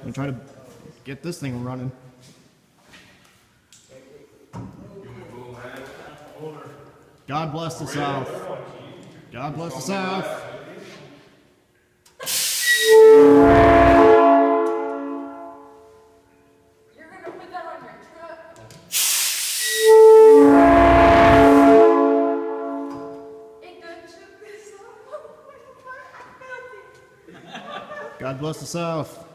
and try to get this thing running. God bless the South. God bless the South. You're gonna put that on your truck. It done took this off. I felt it. God bless the South.